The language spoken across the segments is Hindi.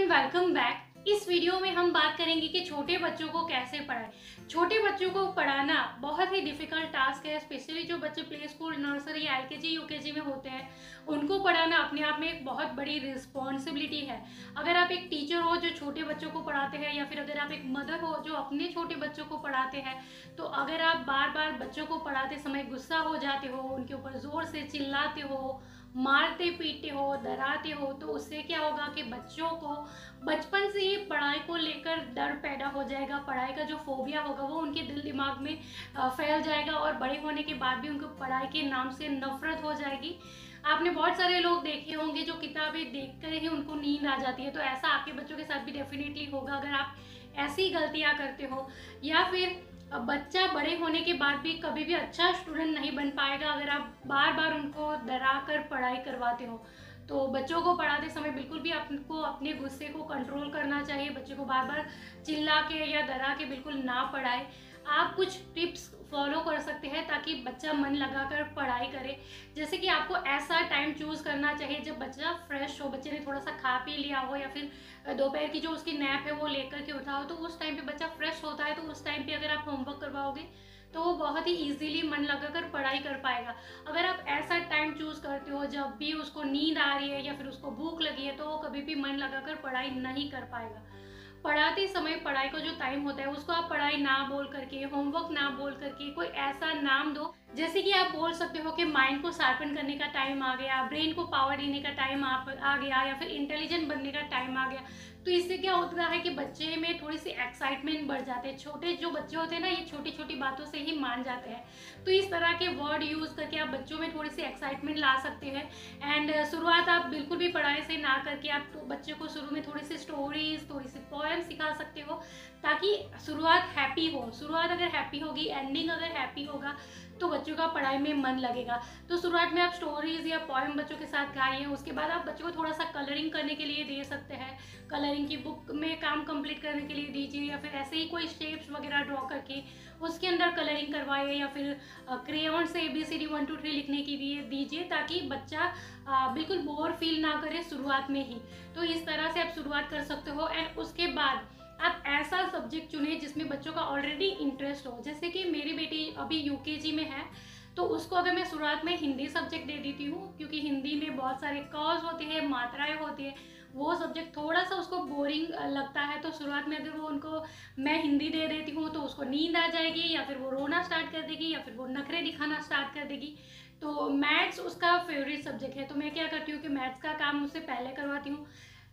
Everyone, welcome back. इस वीडियो में हम बात करेंगे कि छोटे बच्चों को कैसे पढ़ाएं। छोटे बच्चों को पढ़ाना बहुत ही डिफिकल्ट टास्क है। स्पेशली जो बच्चे play school, nursery, LKG, UKG में होते हैं, उनको पढ़ाना अपने आप में एक बहुत बड़ी रिस्पॉन्सिबिलिटी है। अगर आप एक टीचर हो जो छोटे बच्चों को पढ़ाते हैं, या फिर अगर आप एक मदर हो जो अपने छोटे बच्चों को पढ़ाते हैं, तो अगर आप बार बार बच्चों को पढ़ाते समय गुस्सा हो जाते हो, उनके ऊपर ज़ोर से चिल्लाते हो, मारते पीटते हो, डराते हो, तो उससे क्या होगा कि बच्चों को बचपन से ही पढ़ाई को लेकर डर पैदा हो जाएगा। पढ़ाई का जो फोबिया होगा वो उनके दिल दिमाग में फैल जाएगा, और बड़े होने के बाद भी उनको पढ़ाई के नाम से नफरत हो जाएगी। आपने बहुत सारे लोग देखे होंगे जो किताबें देखकर ही उनको नींद आ जाती है, तो ऐसा आपके बच्चों के साथ भी डेफिनेटली होगा अगर आप ऐसी गलतियां करते हो। या फिर बच्चा बड़े होने के बाद भी कभी भी अच्छा स्टूडेंट नहीं बन पाएगा अगर आप बार बार उनको डरा कर पढ़ाई करवाते हो। तो बच्चों को पढ़ाते समय बिल्कुल भी आपको अपने गुस्से को कंट्रोल करना चाहिए। बच्चे को बार बार चिल्ला के या डरा के बिल्कुल ना पढ़ाए। आप कुछ टिप्स फॉलो कर सकते हैं ताकि बच्चा मन लगाकर पढ़ाई करे। जैसे कि आपको ऐसा टाइम चूज़ करना चाहिए जब बच्चा फ्रेश हो, बच्चे ने थोड़ा सा खा पी लिया हो, या फिर दोपहर की जो उसकी नैप है वो लेकर के उठा हो, तो उस टाइम पे बच्चा फ्रेश होता है। तो उस टाइम पे अगर आप होमवर्क करवाओगे तो वो बहुत ही इजीली मन लगाकर पढ़ाई कर पाएगा। अगर आप ऐसा टाइम चूज़ करते हो जब भी उसको नींद आ रही है या फिर उसको भूख लगी है, तो वो कभी भी मन लगाकर पढ़ाई नहीं कर पाएगा। पढ़ाते समय पढ़ाई का जो टाइम होता है उसको आप पढ़ाई ना बोल करके, होमवर्क ना बोल करके कोई ऐसा नाम दो, जैसे कि आप बोल सकते हो कि माइंड को शार्पन करने का टाइम आ गया, ब्रेन को पावर देने का टाइम आ गया, या फिर इंटेलिजेंट बनने का टाइम आ गया। तो इससे क्या होता है कि बच्चे में थोड़ी सी एक्साइटमेंट बढ़ जाते हैं। छोटे जो बच्चे होते हैं ना, ये छोटी छोटी बातों से ही मान जाते हैं। तो इस तरह के वर्ड यूज़ करके आप बच्चों में थोड़ी सी एक्साइटमेंट ला सकते हैं। एंड शुरुआत आप बिल्कुल भी पढ़ाई से ना करके आप तो बच्चे को शुरू में थोड़ी सी स्टोरीज, थोड़ी सी पोएम सिखा सकते हो, ताकि शुरुआत हैप्पी हो। शुरुआत अगर हैप्पी होगी, एंडिंग अगर हैप्पी होगा, तो बच्चों का पढ़ाई में मन लगेगा। तो शुरुआत में आप स्टोरीज या पोएम बच्चों के साथ गाइए। उसके बाद आप बच्चों को थोड़ा सा कलरिंग करने के लिए दे सकते हैं। कलरिंग की बुक में काम कंप्लीट करने के लिए दीजिए, या फिर ऐसे ही कोई शेप्स वगैरह ड्रॉ करके उसके अंदर कलरिंग करवाइए, या फिर क्रेयॉन से ABCD 1 2 3 लिखने के लिए दीजिए, ताकि बच्चा बिल्कुल बोर फील ना करे शुरुआत में ही। तो इस तरह से आप शुरुआत कर सकते हो। एंड उसके बाद आप ऐसा सब्जेक्ट चुने जिसमें बच्चों का ऑलरेडी इंटरेस्ट हो। जैसे कि मेरी बेटी अभी UKG में है, तो उसको अगर मैं शुरुआत में हिंदी सब्जेक्ट दे देती हूँ, क्योंकि हिंदी में बहुत सारे कर्व्स होते हैं, मात्राएं होती है, वो सब्जेक्ट थोड़ा सा उसको बोरिंग लगता है। तो शुरुआत में अगर वो उनको मैं हिंदी दे देती हूँ तो उसको नींद आ जाएगी, या फिर वो रोना स्टार्ट कर देगी, या फिर वो नखरे दिखाना स्टार्ट कर देगी। तो मैथ्स उसका फेवरेट सब्जेक्ट है, तो मैं क्या करती हूँ कि मैथ्स का काम उससे पहले करवाती हूँ।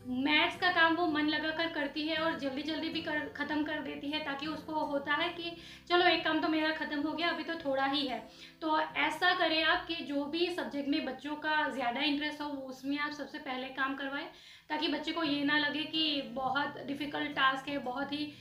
मैथ्स का काम वो मन लगा कर करती है और जल्दी जल्दी भी ख़त्म कर देती है, ताकि उसको होता है कि चलो एक काम तो मेरा ख़त्म हो गया, अभी तो थोड़ा ही है। तो ऐसा करें आप कि जो भी सब्जेक्ट में बच्चों का ज़्यादा इंटरेस्ट हो उसमें आप सबसे पहले काम करवाएं, ताकि बच्चे को ये ना लगे कि बहुत डिफ़िकल्ट टास्क है, बहुत ही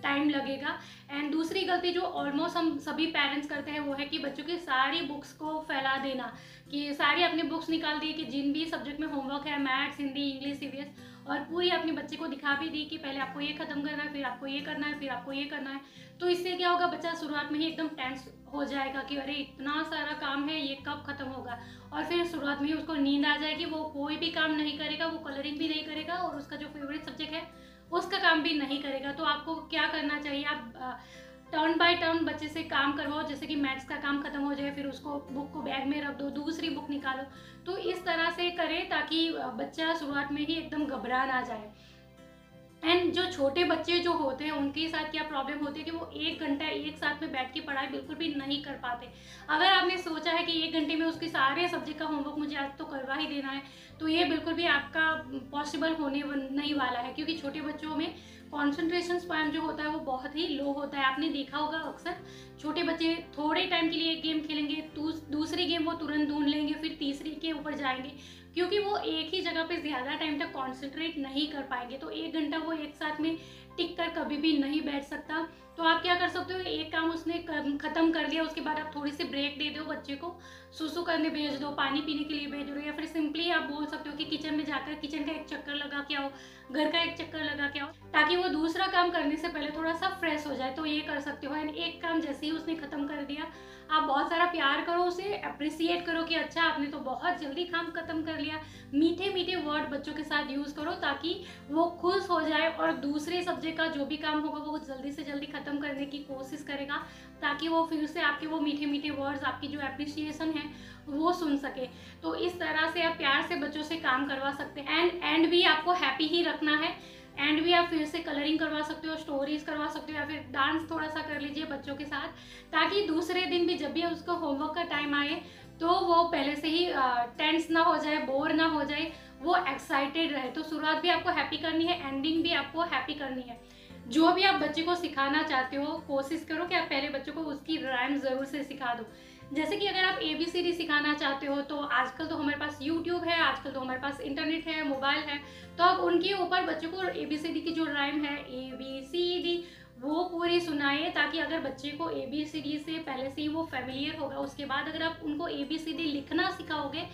टाइम लगेगा। एंड दूसरी गलती जो ऑलमोस्ट हम सभी पेरेंट्स करते हैं वो है कि बच्चों की सारी बुक्स को फैला देना, कि सारी अपनी बुक्स निकाल दी कि जिन भी सब्जेक्ट में होमवर्क है, मैथ्स, हिंदी, इंग्लिश, CBS, और पूरी अपने बच्चे को दिखा भी दी कि पहले आपको ये खत्म करना है, फिर आपको ये करना है, फिर आपको ये करना है। तो इससे क्या होगा, बच्चा शुरुआत में ही एकदम टेंस हो जाएगा कि अरे इतना सारा काम है, ये कब खत्म होगा, और फिर शुरुआत में ही उसको नींद आ जाएगी। वो कोई भी काम नहीं करेगा, वो कलरिंग भी नहीं करेगा, और उसका जो फेवरेट सब्जेक्ट है उसका काम भी नहीं करेगा। तो आपको क्या करना चाहिए, आप टर्न बाय टर्न बच्चे से काम करवाओ। जैसे कि मैथ्स का काम खत्म हो जाए, फिर उसको बुक को बैग में रख दो, दूसरी बुक निकालो। तो इस तरह से करें ताकि बच्चा शुरुआत में ही एकदम घबरा ना जाए। एंड जो छोटे बच्चे जो होते हैं उनके साथ क्या प्रॉब्लम होती है कि वो 1 घंटा एक साथ में बैठ के पढ़ाई बिल्कुल भी नहीं कर पाते। अगर आपने सोचा है कि 1 घंटे में उसके सारे सब्जेक्ट का होमवर्क मुझे आज तो करवा ही देना है, तो ये बिल्कुल भी आपका पॉसिबल होने नहीं वाला है, क्योंकि छोटे बच्चों में कॉन्सेंट्रेशन स्पैन जो होता है वो बहुत ही लो होता है। आपने देखा होगा अक्सर छोटे बच्चे थोड़े टाइम के लिए एक गेम खेलेंगे, दूसरी गेम वो तुरंत ढूंढ लेंगे, फिर तीसरी के ऊपर जाएंगे, क्योंकि वो एक ही जगह पे ज़्यादा टाइम तक कॉन्सेंट्रेट नहीं कर पाएंगे। तो 1 घंटा वो एक साथ में टिक कर कभी भी नहीं बैठ सकता। तो आप क्या कर सकते हो, एक काम उसने ख़त्म कर लिया, उसके बाद आप थोड़ी सी ब्रेक दे दो, बच्चे को सुसु करने भेज दो, पानी पीने के लिए भेज दो, या फिर सिंपली आप बोल सकते हो कि किचन में जाकर किचन का एक चक्कर लगा के आओ, घर का एक चक्कर लगा के आओ, ताकि वो दूसरा काम करने से पहले थोड़ा सा फ्रेश हो जाए। तो ये कर सकते हो। एंड एक काम जैसे ही उसने ख़त्म कर दिया, आप बहुत सारा प्यार करो, उसे अप्रिसिएट करो कि अच्छा आपने तो बहुत जल्दी काम खत्म कर लिया। मीठे मीठे वर्ड बच्चों के साथ यूज़ करो ताकि वो खुश हो जाए और दूसरे सब्जेक्ट का जो भी काम होगा वो जल्दी से जल्दी ख़त्म करने की कोशिश करेगा, ताकि वो फिर से आपके वो मीठे मीठे वर्ड्स, आपकी जो एप्रिसिएशन है वो सुन सके। तो इस तरह से आप प्यार से बच्चों से काम करवा सकते हैं। एंड भी आपको हैप्पी ही रखना है। एंड भी आप फिर से कलरिंग करवा सकते हो, स्टोरीज करवा सकते हो, या फिर डांस थोड़ा सा कर लीजिए बच्चों के साथ, ताकि दूसरे दिन भी जब भी उसका होमवर्क का टाइम आए तो वो पहले से ही टेंस ना हो जाए, बोर ना हो जाए, वो एक्साइटेड रहे। तो शुरुआत भी आपको हैप्पी करनी है, एंडिंग भी आपको हैप्पी करनी है। जो भी आप बच्चे को सिखाना चाहते हो कोशिश करो कि आप पहले बच्चों को उसकी राइम ज़रूर से सिखा दो। जैसे कि अगर आप ABCD सिखाना चाहते हो तो आजकल तो हमारे पास YouTube है, आजकल तो हमारे पास इंटरनेट है, मोबाइल है, तो आप उनके ऊपर बच्चों को ABCD की जो राइम है ABCD वो पूरी सुनाइए, ताकि अगर बच्चे को ABCD से पहले से ही वो फेमिलियर होगा, उसके बाद अगर आप उनको ABCD लिखना सिखाओगे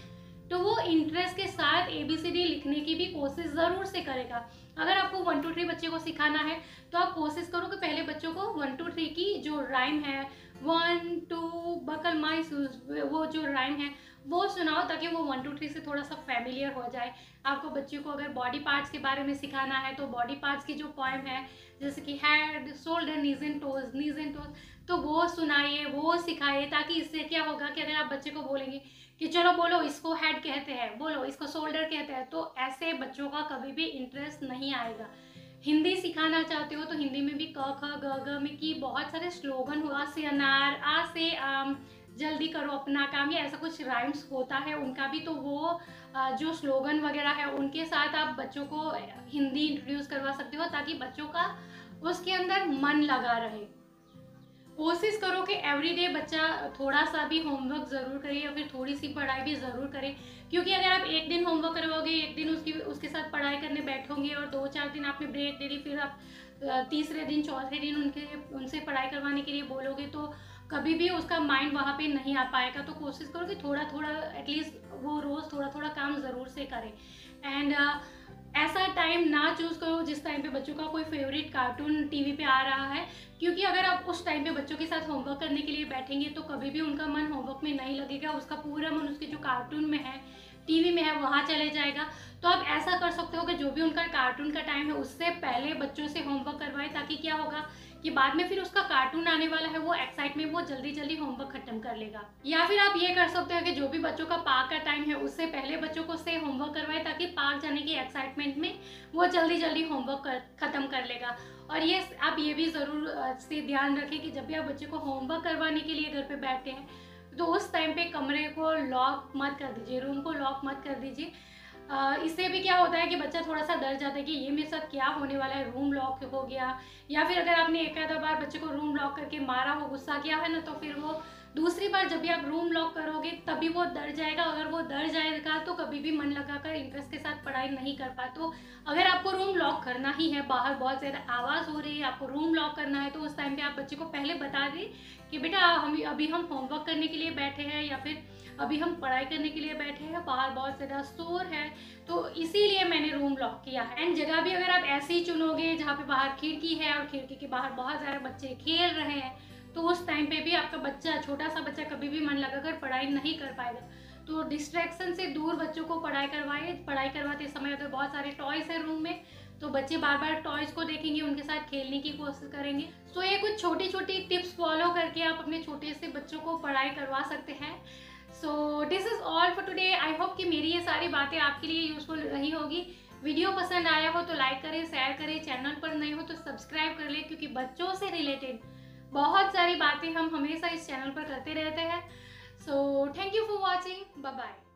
तो वो इंटरेस्ट के साथ ABCD लिखने की भी कोशिश ज़रूर से करेगा। अगर आपको 1 2 3 बच्चे को सिखाना है तो आप कोशिश करो कि पहले बच्चों को 1 2 3 की जो राइम है 1 2 बकल माई शूज, वो जो राइम है वो सुनाओ, ताकि वो 1 2 3 से थोड़ा सा फेमिलियर हो जाए। आपको बच्चे को अगर बॉडी पार्ट्स के बारे में सिखाना है तो बॉडी पार्ट्स की जो पोएम है जैसे कि head, shoulder, knees and toes, तो वो सुनाइए, वो सिखाइए, ताकि इससे क्या होगा कि अगर आप बच्चे को बोलेंगे कि चलो बोलो इसको हेड कहते हैं, बोलो इसको शोल्डर कहते हैं, तो ऐसे बच्चों का कभी भी इंटरेस्ट नहीं आएगा। हिंदी सिखाना चाहते हो तो हिंदी में भी क ख ग घ में की बहुत सारे स्लोगन हुआ, से अनार, आ से आम, जल्दी करो अपना काम, या ऐसा कुछ राइम्स होता है उनका भी, तो वो जो स्लोगन वगैरह है उनके साथ आप बच्चों को हिंदी इंट्रोड्यूस करवा सकते हो, ताकि बच्चों का उसके अंदर मन लगा रहे। कोशिश करो कि एवरीडे बच्चा थोड़ा सा भी होमवर्क ज़रूर करे, या फिर थोड़ी सी पढ़ाई भी ज़रूर करे, क्योंकि अगर आप एक दिन होमवर्क करवाओगे, एक दिन उसके साथ पढ़ाई करने बैठोगे और 2 4 दिन आपने ब्रेक दे दी, फिर आप तीसरे दिन चौथे दिन उनसे पढ़ाई करवाने के लिए बोलोगे तो कभी भी उसका माइंड वहाँ पे नहीं आ पाएगा। तो कोशिश करो कि थोड़ा थोड़ा एटलीस्ट वो रोज़ थोड़ा थोड़ा काम ज़रूर से करें। एंड ऐसा टाइम ना चूज़ करो जिस टाइम पे बच्चों का कोई फेवरेट कार्टून टीवी पे आ रहा है, क्योंकि अगर आप उस टाइम पे बच्चों के साथ होमवर्क करने के लिए बैठेंगे तो कभी भी उनका मन होमवर्क में नहीं लगेगा, उसका पूरा मन उसके जो कार्टून में है, टीवी में है, वहाँ चले जाएगा। तो आप ऐसा कर सकते हो कि जो भी उनका कार्टून का टाइम है उससे पहले बच्चों से होमवर्क करवाएं, ताकि क्या होगा कि बाद में फिर उसका कार्टून आने वाला है, वो एक्साइटमेंट वो जल्दी जल्दी होमवर्क खत्म कर लेगा। या फिर आप ये कर सकते हो कि जो भी बच्चों का पार्क का टाइम है उससे पहले बच्चों को से होमवर्क करवाएं, ताकि पार्क जाने की एक्साइटमेंट में वो जल्दी जल्दी होमवर्क खत्म कर लेगा। और ये आप ये भी ज़रूर से ध्यान रखें कि जब भी आप बच्चे को होमवर्क करवाने के लिए घर पे बैठते हैं तो उस टाइम पे कमरे को लॉक मत कर दीजिए, रूम को लॉक मत कर दीजिए। इससे भी क्या होता है कि बच्चा थोड़ा सा डर जाता है कि ये मेरे साथ क्या होने वाला है, रूम लॉक हो गया, या फिर अगर आपने एक आधा बार बच्चे को रूम लॉक करके मारा हो, गुस्सा किया है ना, तो फिर वो दूसरी बार जब भी आप रूम लॉक करोगे तभी वो डर जाएगा। अगर वो डर जाएगा तो कभी भी मन लगाकर इंटरेस्ट के साथ पढ़ाई नहीं कर पाए। तो अगर आपको रूम लॉक करना ही है, बाहर बहुत ज़्यादा आवाज़ हो रही है, आपको रूम लॉक करना है, तो उस टाइम पे आप बच्चे को पहले बता दें कि बेटा अभी हम होमवर्क करने के लिए बैठे हैं, या फिर अभी हम पढ़ाई करने के लिए बैठे हैं, बाहर बहुत ज़्यादा शोर है, तो इसीलिए मैंने रूम लॉक किया है। एंड जगह भी अगर आप ऐसे ही चुनोगे जहाँ पे बाहर खिड़की है और खिड़की के बाहर बहुत ज़्यादा बच्चे खेल रहे हैं, तो उस टाइम पे भी आपका बच्चा, छोटा सा बच्चा, कभी भी मन लगाकर पढ़ाई नहीं कर पाएगा। तो डिस्ट्रैक्शन से दूर बच्चों को पढ़ाई करवाए। पढ़ाई करवाते समय अगर बहुत सारे टॉयज़ है रूम में तो बच्चे बार बार टॉयज़ को देखेंगे, उनके साथ खेलने की कोशिश करेंगे। तो ये कुछ छोटी छोटी टिप्स फॉलो करके आप अपने छोटे से बच्चों को पढ़ाई करवा सकते हैं। So this is all for today. I hope कि मेरी ये सारी बातें आपके लिए यूजफुल रही होगी। वीडियो पसंद आया हो तो लाइक करें, शेयर करें, चैनल पर नए हो तो सब्सक्राइब कर लें, क्योंकि बच्चों से रिलेटेड बहुत सारी बातें हम हमेशा इस चैनल पर करते रहते हैं। So thank you for watching, bye bye.